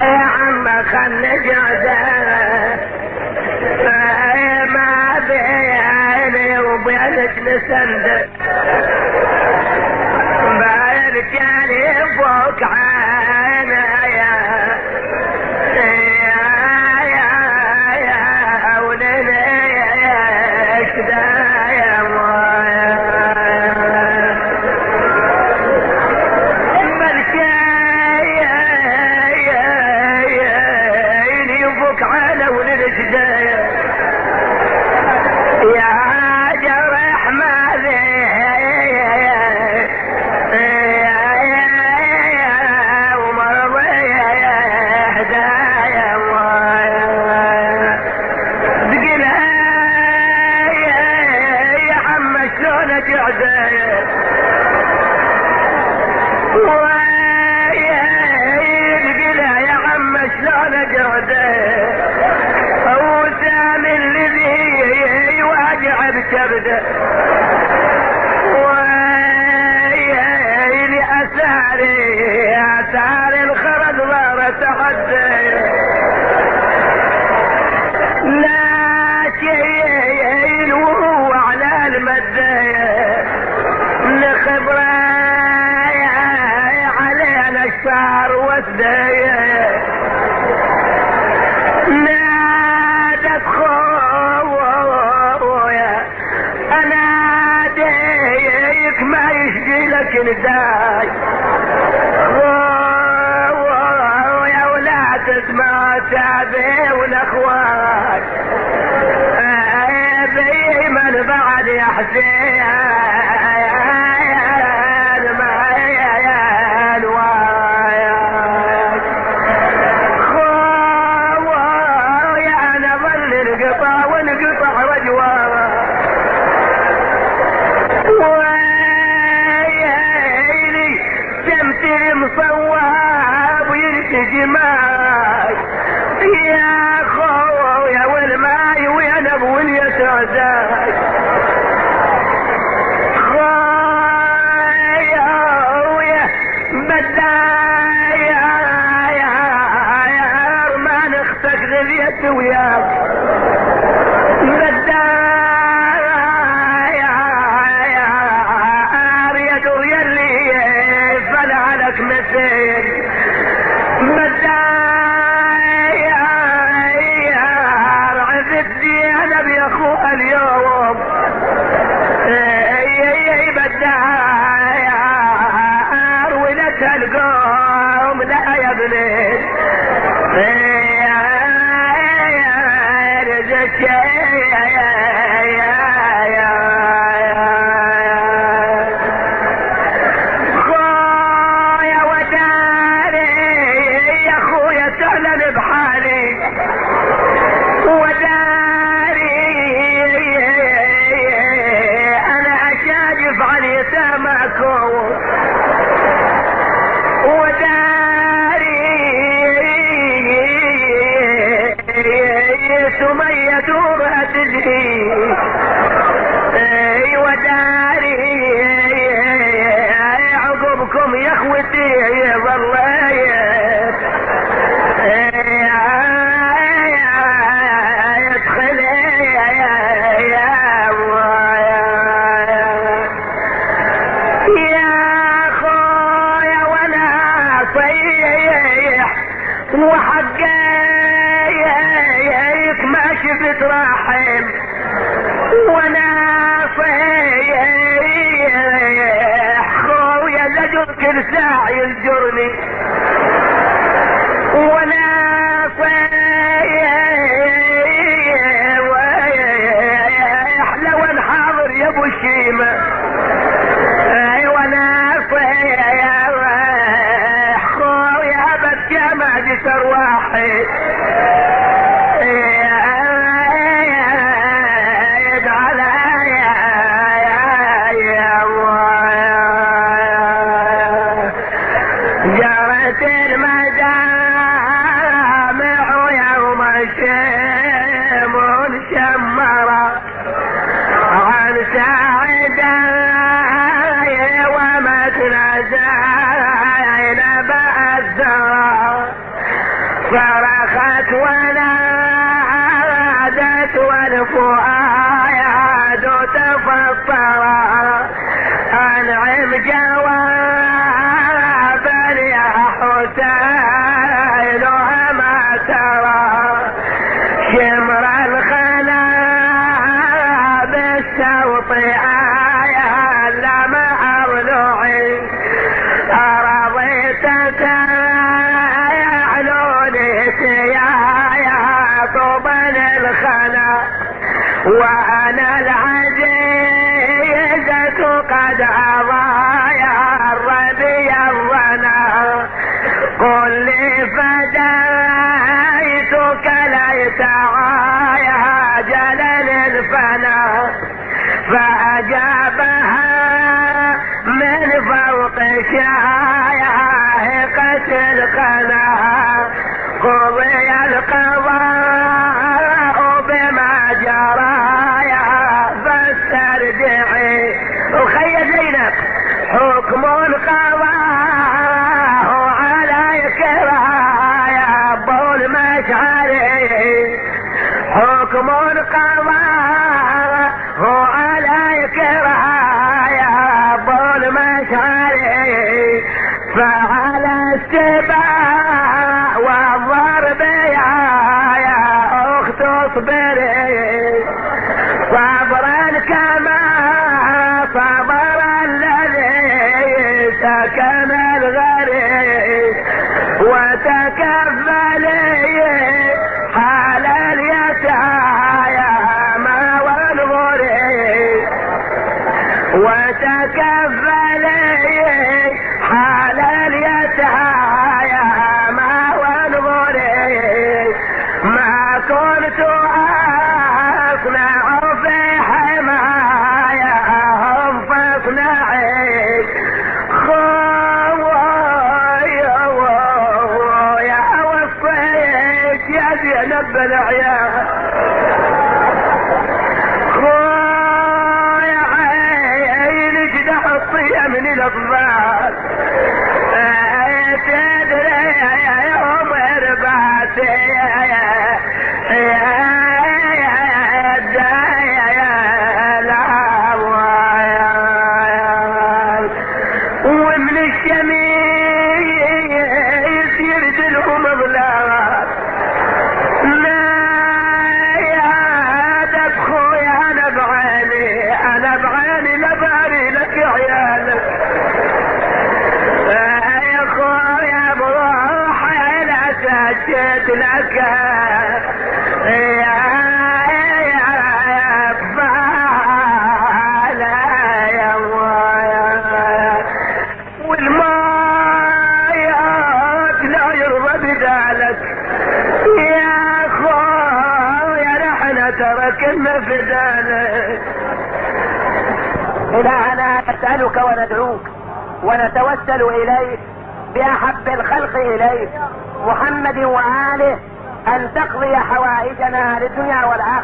يا عم خلي جعده ما بيني وبينك نسند بالكالي فوق عيني يا وليش دايم كبده ويلي اثاري الخرج ضار تحدي لا شيء وهو على المده لخبره علينا الشعر وسديه نادت ما يشجي لك نداي يا ولا تسمع تعبي والاخوات بي من بعد يا حسين ما يا الوايات يا انا ظل القطع والقطع رجوات مصواب ويرتجي ماي يا خويا والماي وين ابو اليسعداي خويا بداي يا ارمان اختك غليت وياك بداي مثل مداير عذبني انا باخوها اليوم بداير ولدها القوم لا يا بنت عقبكم يا اخوتي ظليت ادخل يا خويا وانا صيح وحقايق ما شفت راحم وانا صيح خويا زجر كل ساعة يزجرني وانا صيح لو انحاضر يا ابو الشيمة وانا صيح خويا بس ما جسر واحد جرت المجامع يوم الشم شمرة عن ساعدة وما تنزل بأسرى صرخت ونادت والفؤاد تفطر انعم جوابا يا حسين وما ترى شمر الخنا بالسوط آية لمع ضلوعي أرضيت يعلوني سيايا طوبن الخنا وأنا العزيزة قد عضايا الربي الظنا قل لي فديتك ليس عايا جلل الفنا فأجابها من فوق شايقة القنا قضي القضاء بما جرايا فاسترجعي أخي زينب حكم القضاء عليك رايا ابو المشعري حكم القضاء عليك رايا ابو المشعري فعلى السباع والضرب يا اخت اصبري صبرا كما صبر الذي سكن الغريب وتكفلي حال اليتامى والغريب وتكفلي حال اليتامى والغريب ما كنت أصنع في حماياهم فاصنعي يا وصيت يا زينب بالعيال خويا عينك دحطي من الاطفال تدري يوم ربعتي ومن الشميس يرد لهم ظلال لا يا خويا انا بعيني لباري لك عيالك يا خويا بروحي لا سجد لك والمايات لا يرضى بذلك يا خويا نحن تركنا في ذلك إلهنا نسألك وندعوك ونتوسل إليك بأحب الخلق إليك محمد وآله أن تقضي حوائجنا للدنيا والآخرة.